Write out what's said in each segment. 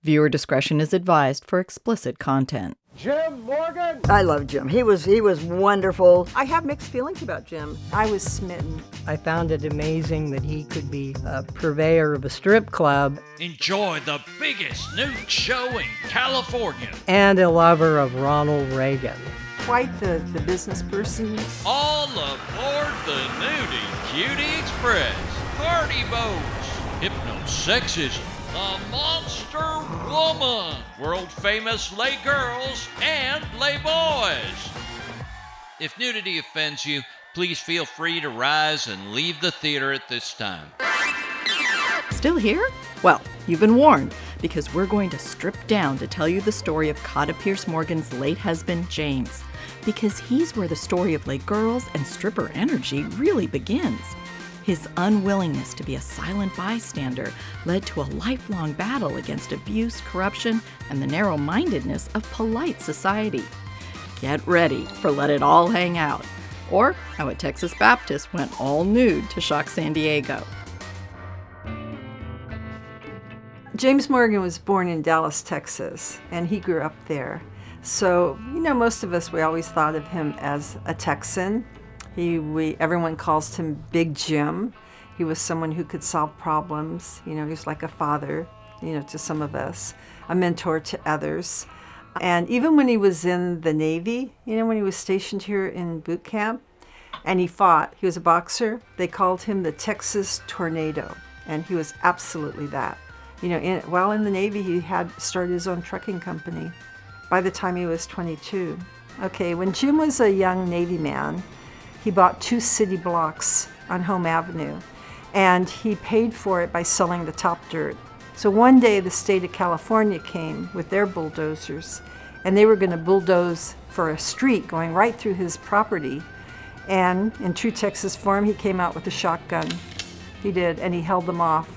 Viewer discretion is advised for explicit content. Jim Morgan! I love Jim. He was wonderful. I have mixed feelings about Jim. I was smitten. I found it amazing that he could be a purveyor of a strip club. Enjoy the biggest nude show in California. And a lover of Ronald Reagan. Quite the business person. All aboard the Nudie Cutie Express. Party boats. Hypnosexism. The Monster Woman, world-famous lay girls and lay boys. If nudity offends you, please feel free to rise and leave the theater at this time. Still here? Well, you've been warned, because we're going to strip down to tell you the story of Kata Pierce-Morgan's late husband, James. Because he's where the story of lay girls and stripper energy really begins. His unwillingness to be a silent bystander led to a lifelong battle against abuse, corruption, and the narrow-mindedness of polite society. Get ready for Let It All Hang Out, or how a Texas Baptist went all nude to shock San Diego. James Morgan was born in Dallas, Texas, and he grew up there. So, most of us, we always thought of him as a Texan. Everyone calls him Big Jim. He was someone who could solve problems. He was like a father, to some of us, a mentor to others. And even when he was in the Navy, when he was stationed here in boot camp, and he fought, he was a boxer, they called him the Texas Tornado, and he was absolutely that. While in the Navy, he had started his own trucking company by the time he was 22. Okay, when Jim was a young Navy man, he bought 2 city blocks on Home Avenue, and he paid for it by selling the top dirt. So one day the state of California came with their bulldozers, and they were going to bulldoze for a street going right through his property. And in true Texas form, he came out with a shotgun. He did, and he held them off.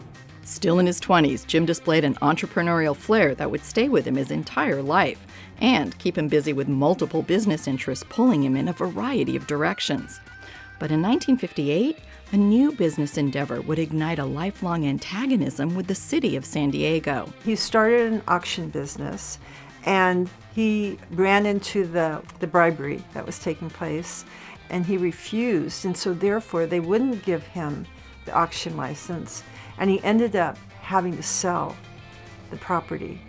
Still in his 20s, Jim displayed an entrepreneurial flair that would stay with him his entire life and keep him busy with multiple business interests pulling him in a variety of directions. But in 1958, a new business endeavor would ignite a lifelong antagonism with the city of San Diego. He started an auction business, and he ran into the bribery that was taking place, and he refused, and so therefore they wouldn't give him the auction license, and he ended up having to sell the property.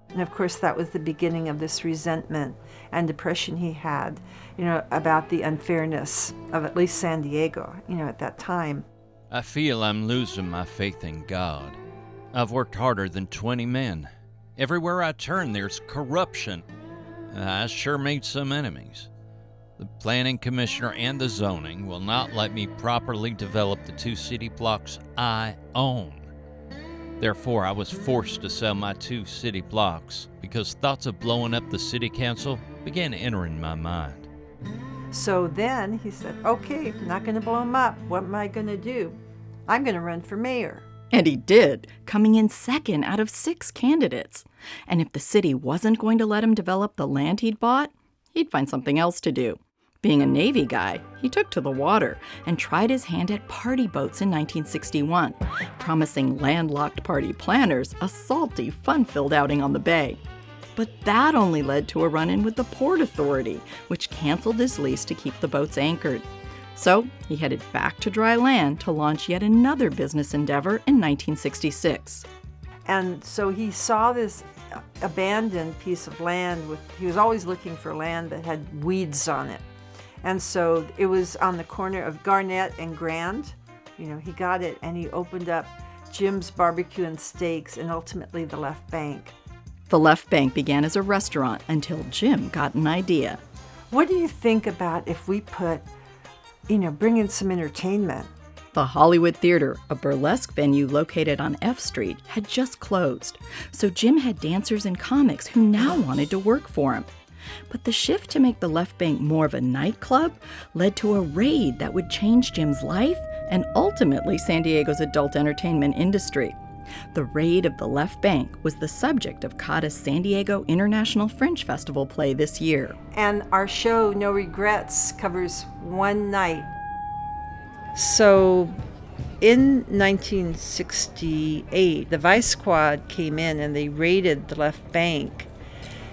And of course, that was the beginning of this resentment and depression he had, about the unfairness of at least San Diego, at that time. I feel I'm losing my faith in God. I've worked harder than 20 men. Everywhere I turn, there's corruption. I sure made some enemies. The planning commissioner and the zoning will not let me properly develop the 2 city blocks I own. Therefore, I was forced to sell my 2 city blocks because thoughts of blowing up the city council began entering my mind. So then he said, okay, I'm not going to blow them up. What am I going to do? I'm going to run for mayor. And he did, coming in second out of 6 candidates. And if the city wasn't going to let him develop the land he'd bought, he'd find something else to do. Being a Navy guy, he took to the water and tried his hand at party boats in 1961, promising landlocked party planners a salty, fun-filled outing on the bay. But that only led to a run-in with the Port Authority, which canceled his lease to keep the boats anchored. So he headed back to dry land to launch yet another business endeavor in 1966. And so he saw this abandoned piece of land. He was always looking for land that had weeds on it. And so it was on the corner of Garnett and Grand. He got it, and he opened up Jim's Barbecue and Steaks and ultimately the Left Bank. The Left Bank began as a restaurant until Jim got an idea. What do you think about if we bring in some entertainment? The Hollywood Theater, a burlesque venue located on F Street, had just closed. So Jim had dancers and comics who now wanted to work for him. But the shift to make the Left Bank more of a nightclub led to a raid that would change Jim's life and ultimately San Diego's adult entertainment industry. The raid of the Left Bank was the subject of Kata's San Diego International Fringe Festival play this year. And our show, No Regrets, covers one night. So In 1968, the Vice Squad came in and they raided the left bank.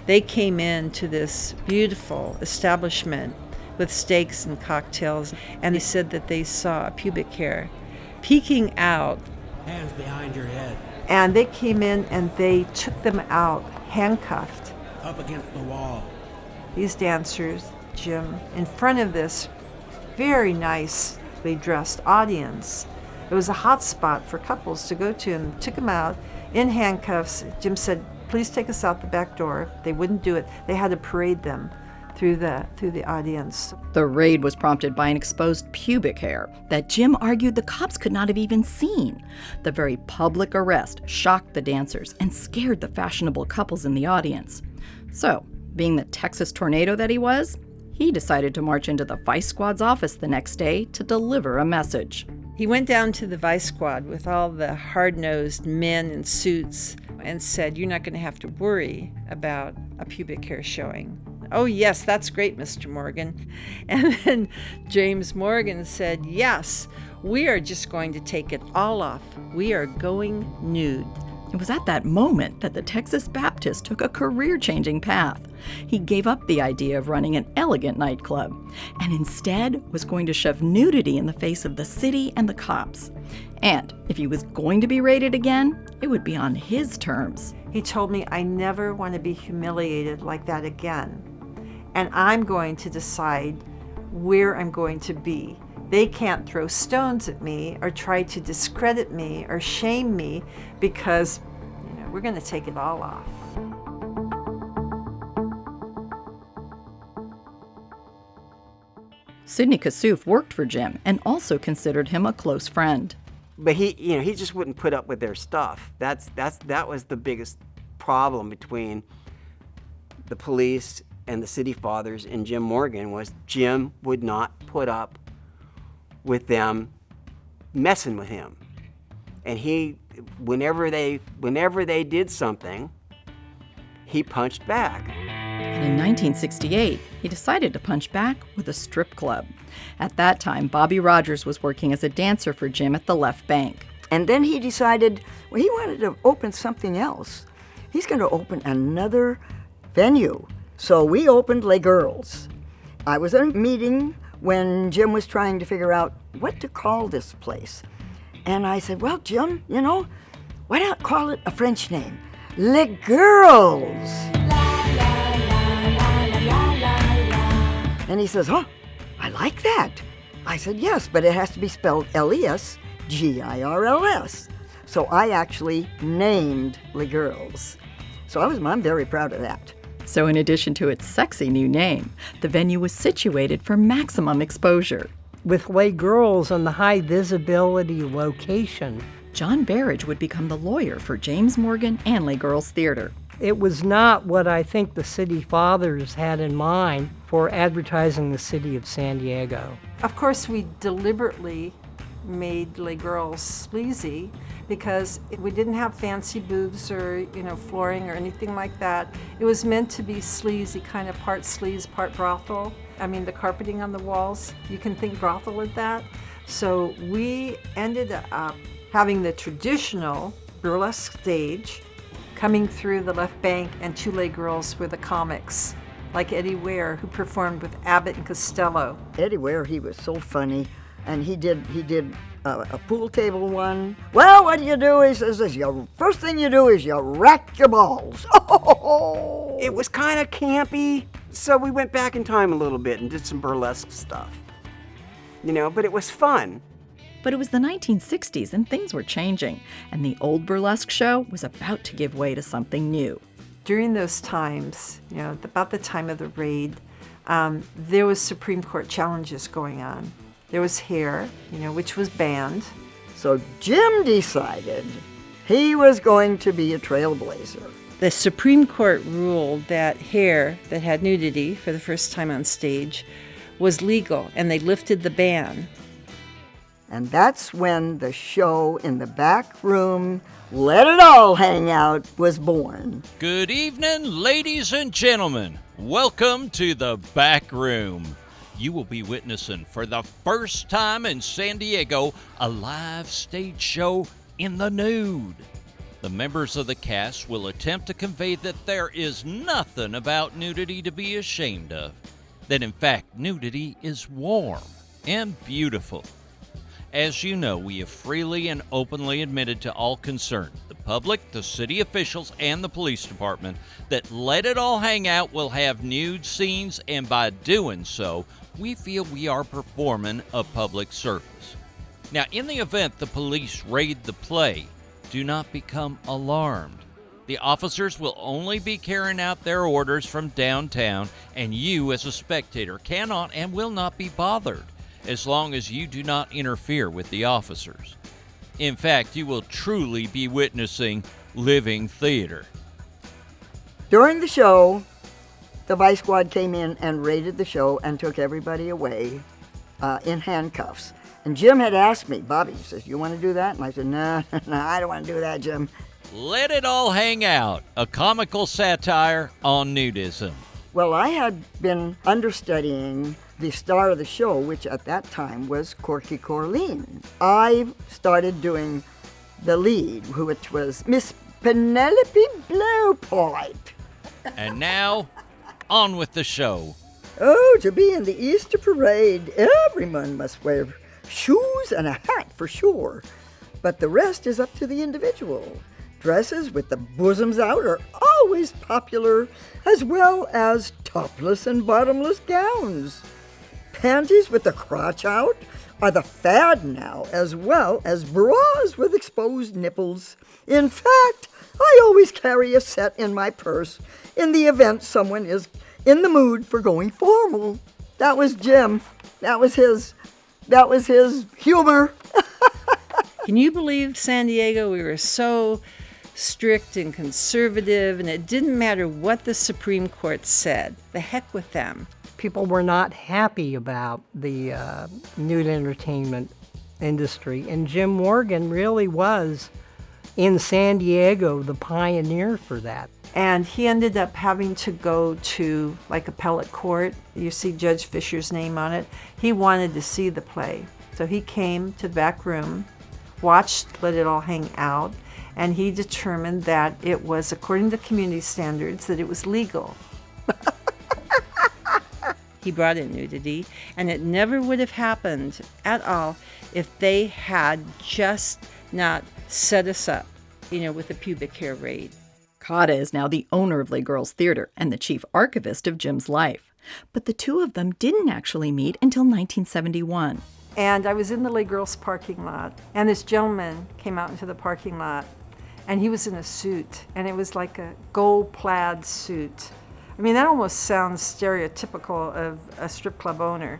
They came into this beautiful establishment with steaks and cocktails, and they said that they saw a pubic hair peeking out. Hands behind your head. And they came in and they took them out, handcuffed. Up against the wall. These dancers, Jim, in front of this very nicely dressed audience. It was a hot spot for couples to go to, and took them out in handcuffs. Jim said, please take us out the back door. They wouldn't do it. They had to parade them through the audience. The raid was prompted by an exposed pubic hair that Jim argued the cops could not have even seen. The very public arrest shocked the dancers and scared the fashionable couples in the audience. So, being the Texas tornado that he was, he decided to march into the Vice Squad's office the next day to deliver a message. He went down to the Vice Squad with all the hard-nosed men in suits and said, you're not going to have to worry about a pubic hair showing. Oh, yes, that's great, Mr. Morgan. And then James Morgan said, yes, we are just going to take it all off. We are going nude. It was at that moment that the Texas Baptist took a career-changing path. He gave up the idea of running an elegant nightclub and instead was going to shove nudity in the face of the city and the cops. And if he was going to be raided again, it would be on his terms. He told me, I never want to be humiliated like that again. And I'm going to decide where I'm going to be. They can't throw stones at me or try to discredit me or shame me because, we're going to take it all off. Sid Kassouf worked for Jim and also considered him a close friend. But he just wouldn't put up with their stuff. That was the biggest problem between the police and the city fathers and Jim Morgan, was Jim would not put up with them messing with him. And whenever they did something, he punched back. And in 1968, he decided to punch back with a strip club. At that time, Bobbi Rogers was working as a dancer for Jim at the Left Bank. And then he decided, he wanted to open something else. He's going to open another venue. So we opened Les Girls. I was at a meeting when Jim was trying to figure out what to call this place. And I said, well, Jim, why not call it a French name? Les Girls. And he says, I like that. I said, yes, but it has to be spelled Lesgirls. So I actually named Les Girls. So I'm very proud of that. So in addition to its sexy new name, the venue was situated for maximum exposure. With Les Girls and the high visibility location, John Barrage would become the lawyer for James Morgan and Les Girls Theater. it was not what I think the city fathers had in mind for advertising the city of San Diego. Of course, we deliberately made Les Girls sleazy because we didn't have fancy booths or, flooring or anything like that. It was meant to be sleazy, kind of part sleaze, part brothel. I mean, the carpeting on the walls, you can think brothel at that. So we ended up having the traditional burlesque stage coming through the left bank, and two Les Girls were the comics, like Eddie Ware, who performed with Abbott and Costello. Eddie Ware, he was so funny, and he did a pool table one. Well, what do? He says, first thing you do is you rack your balls. Oh! It was kind of campy, so we went back in time a little bit and did some burlesque stuff. But it was fun. But it was the 1960s and things were changing, and the old burlesque show was about to give way to something new. During those times, about the time of the raid, there was Supreme Court challenges going on. There was hair, which was banned. So Jim decided he was going to be a trailblazer. The Supreme Court ruled that hair that had nudity for the first time on stage was legal, and they lifted the ban. And that's when the show in the back room, Let It All Hang Out, was born. Good evening, ladies and gentlemen. Welcome to the back room. you will be witnessing for the first time in San Diego a live stage show in the nude. The members of the cast will attempt to convey that there is nothing about nudity to be ashamed of, that in fact nudity is warm and beautiful. As you know, we have freely and openly admitted to all concerned, the public, the city officials, and the police department, that Let It All Hang Out will have nude scenes, and by doing so, we feel we are performing a public service. Now, in the event the police raid the play, do not become alarmed. The officers will only be carrying out their orders from downtown, and you as a spectator cannot and will not be bothered, as long as you do not interfere with the officers. In fact, you will truly be witnessing living theater. During the show, the Vice Squad came in and raided the show and took everybody away in handcuffs. And Jim had asked me, Bobby, he says, you want to do that? And I said, no, I don't want to do that, Jim. Let It All Hang Out, a comical satire on nudism. Well, I had been understudying the star of the show, which at that time was Corky Corleen. I started doing the lead, which was Miss Penelope Blowpipe. And now, on with the show. Oh, to be in the Easter parade, everyone must wear shoes and a hat for sure. But the rest is up to the individual. Dresses with the bosoms out are always popular, as well as topless and bottomless gowns. Panties with the crotch out are the fad now, as well as bras with exposed nipples. In fact, I always carry a set in my purse in the event someone is in the mood for going formal. That was Jim. That was his humor. Can you believe San Diego? We were so strict and conservative, and it didn't matter what the Supreme Court said. The heck with them. People were not happy about the nude entertainment industry, and Jim Morgan really was, in San Diego, the pioneer for that. And he ended up having to go to like appellate court. You see Judge Fisher's name on it. He wanted to see the play. So he came to the back room, watched Let It All Hang Out, and he determined that it was, according to community standards, that it was legal. He brought in nudity, and it never would have happened at all if they had just not set us up, with the pubic hair raid. Kata is now the owner of Les Girls Theater and the chief archivist of Jim's life. But the two of them didn't actually meet until 1971. And I was in the Les Girls parking lot, and this gentleman came out into the parking lot, and he was in a suit, and it was like a gold plaid suit. I mean, that almost sounds stereotypical of a strip club owner.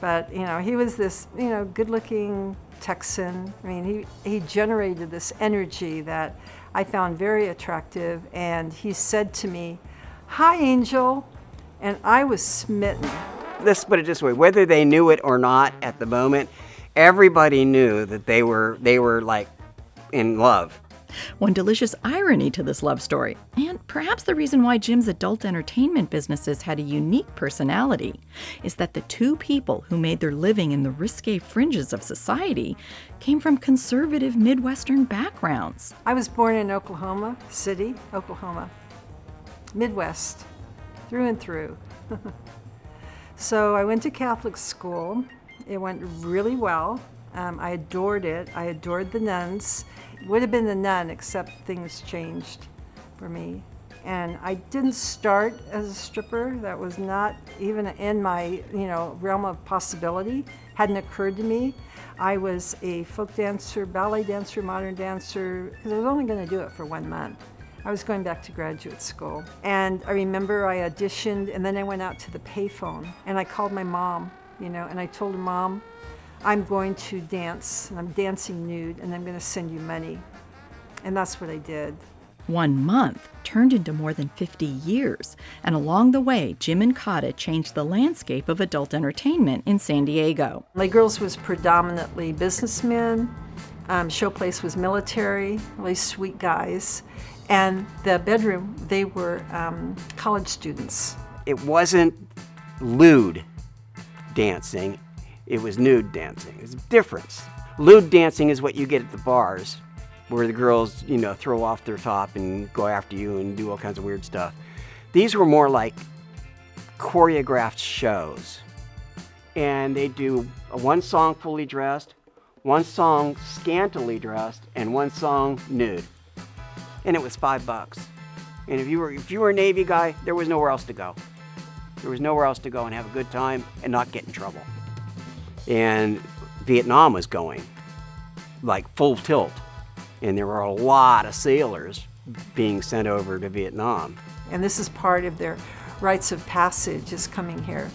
But, he was this, good-looking Texan. I mean, he generated this energy that I found very attractive. And he said to me, "Hi, Angel." And I was smitten. Let's put it this way, whether they knew it or not at the moment, everybody knew that they were like in love. One delicious irony to this love story, and perhaps the reason why Jim's adult entertainment businesses had a unique personality, is that the two people who made their living in the risque fringes of society came from conservative Midwestern backgrounds. I was born in Oklahoma City, Oklahoma, Midwest, through and through. So I went to Catholic school. It went really well. I adored it. I adored the nuns. Would have been a nun, except things changed for me. And I didn't start as a stripper. That was not even in my, realm of possibility. Hadn't occurred to me. I was a folk dancer, ballet dancer, modern dancer, because I was only going to do it for 1 month. I was going back to graduate school. And I remember I auditioned, and then I went out to the payphone, and I called my mom, and I told her, "Mom, I'm going to dance, and I'm dancing nude, and I'm going to send you money." And that's what I did. 1 month turned into more than 50 years, and along the way, Jim and Kata changed the landscape of adult entertainment in San Diego. Les Girls was predominantly businessmen. Showplace was military, really sweet guys. And the bedroom, they were college students. It wasn't lewd. dancing, it was nude dancing. There's a difference. Lewd dancing is what you get at the bars, where the girls, throw off their top and go after you and do all kinds of weird stuff. These were more like choreographed shows. And they do one song fully dressed, one song scantily dressed, and one song nude. And it was $5. And if you were a Navy guy, there was nowhere else to go. There was nowhere else to go and have a good time and not get in trouble. And Vietnam was going like full tilt. And there were a lot of sailors being sent over to Vietnam. And this is part of their rites of passage, is coming here.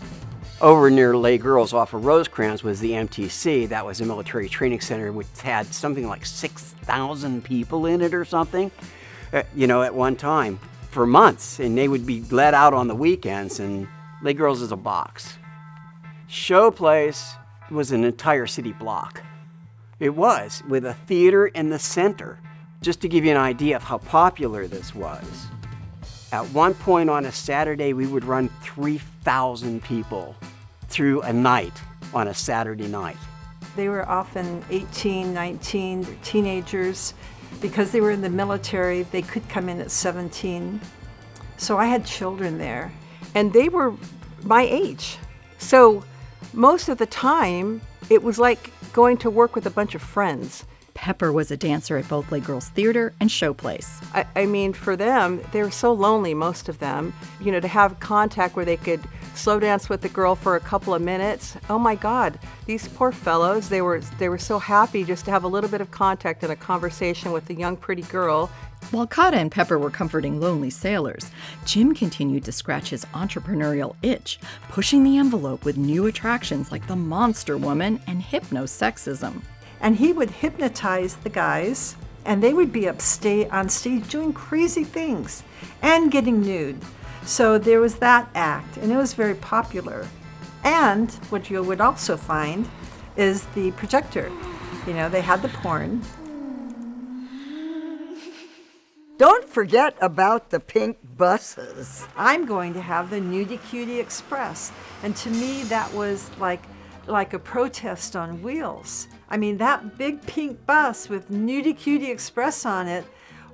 Over near Les Girls off of Rosecrans was the MTC. That was a military training center which had something like 6,000 people in it or something, at one time for months. And they would be let out on the weekends, and Les Girls is a box. Show Place was an entire city block. It was, with a theater in the center. Just to give you an idea of how popular this was. At one point on a Saturday, we would run 3,000 people through a night on a Saturday night. They were often 18, 19, they're teenagers. Because they were in the military, they could come in at 17. So I had children there. And they were my age. So most of the time, it was like going to work with a bunch of friends. Pepper was a dancer at both Les Girls Theater and Show Place. I mean, for them, they were so lonely, most of them, to have contact where they could slow dance with the girl for a couple of minutes. Oh my God, these poor fellows, they were so happy just to have a little bit of contact and a conversation with a young, pretty girl. While Kata and Pepper were comforting lonely sailors, Jim continued to scratch his entrepreneurial itch, pushing the envelope with new attractions like the Monster Woman and hypnosexism. And he would hypnotize the guys, and they would be on stage doing crazy things and getting nude. So there was that act, and it was very popular. And what you would also find is the projector. They had the porn. Don't forget about the pink buses. I'm going to have the Nudie Cutie Express. And to me, that was like a protest on wheels. I mean, that big pink bus with Nudie Cutie Express on it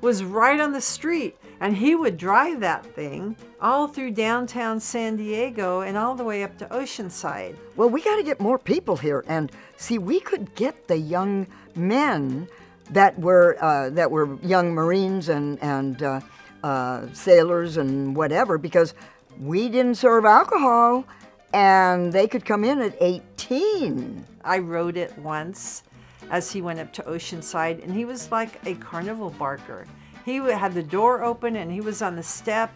was right on the street. And he would drive that thing all through downtown San Diego and all the way up to Oceanside. Well, we got to get more people here. And see, we could get the young men that were young Marines and sailors and whatever, because we didn't serve alcohol, and they could come in at 18. I rode it once as he went up to Oceanside, and he was like a carnival barker. He had the door open, and he was on the step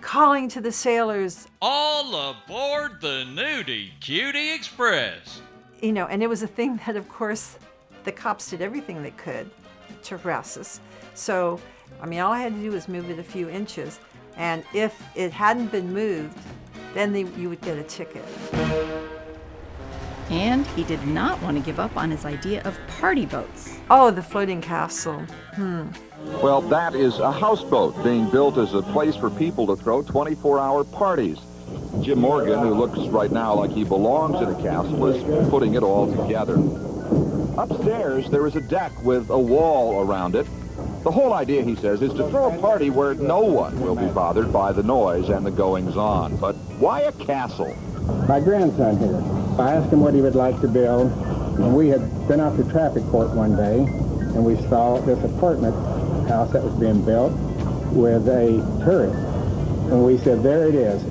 calling to the sailors, "All aboard the Nudie Cutie Express." And it was a thing that, of course, the cops did everything they could to harass us. So, all I had to do was move it a few inches, and if it hadn't been moved, then you would get a ticket. And he did not want to give up on his idea of party boats. Oh, the floating castle. Well, that is a houseboat being built as a place for people to throw 24-hour parties. Jim Morgan, who looks right now like he belongs in a castle, is putting it all together. Upstairs, there is a deck with a wall around it. The whole idea, he says, is to throw a party where no one will be bothered by the noise and the goings-on. But why a castle? My grandson here. I asked him what he would like to build, and we had been out to traffic court one day, and we saw this apartment house that was being built with a turret. And we said, there it is.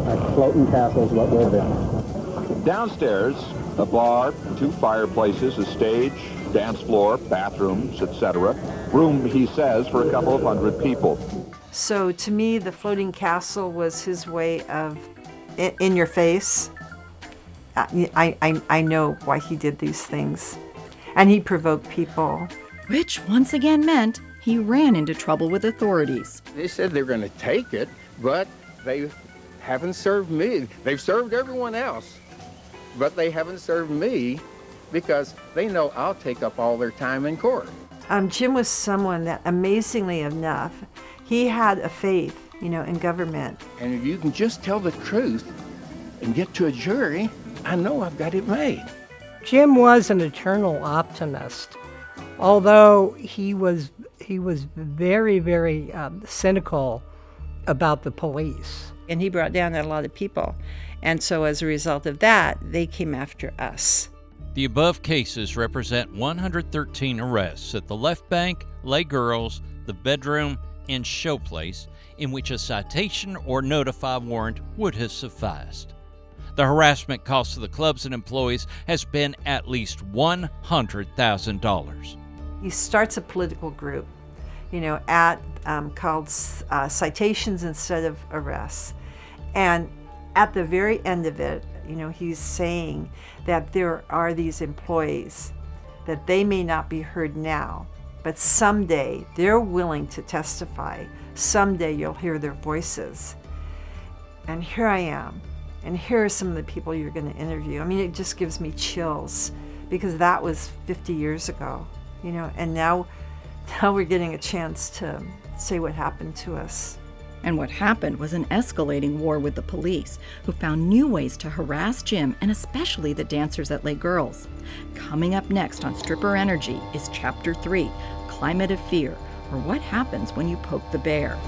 A floating castle is what we're building. Downstairs, a bar, 2 fireplaces, a stage, dance floor, bathrooms, etc. Room, he says, for a couple of hundred people. So to me, the floating castle was his way of in your face. I know why he did these things. And he provoked people. Which once again meant he ran into trouble with authorities. They said they were going to take it, but they haven't served me. They've served everyone else, but they haven't served me because they know I'll take up all their time in court. Jim was someone that, amazingly enough, he had a faith, in government. And if you can just tell the truth and get to a jury, I know I've got it made. Jim was an eternal optimist, although he was very, very cynical about the police. And he brought down a lot of people. And so as a result of that, they came after us. The above cases represent 113 arrests at the Left Bank, Les Girls, the Bedroom, and Showplace, in which a citation or notify warrant would have sufficed. The harassment cost to the clubs and employees has been at least $100,000. He starts a political group, called Citations Instead of Arrests. And at the very end of it, he's saying that there are these employees that they may not be heard now, but someday they're willing to testify. Someday you'll hear their voices. And here I am. And here are some of the people you're going to interview. I mean, it just gives me chills because that was 50 years ago, and now we're getting a chance to say what happened to us. And what happened was an escalating war with the police, who found new ways to harass Jim and especially the dancers at Les Girls. Coming up next on Stripper Energy is Chapter 3, Climate of Fear, or What Happens When You Poke the Bear.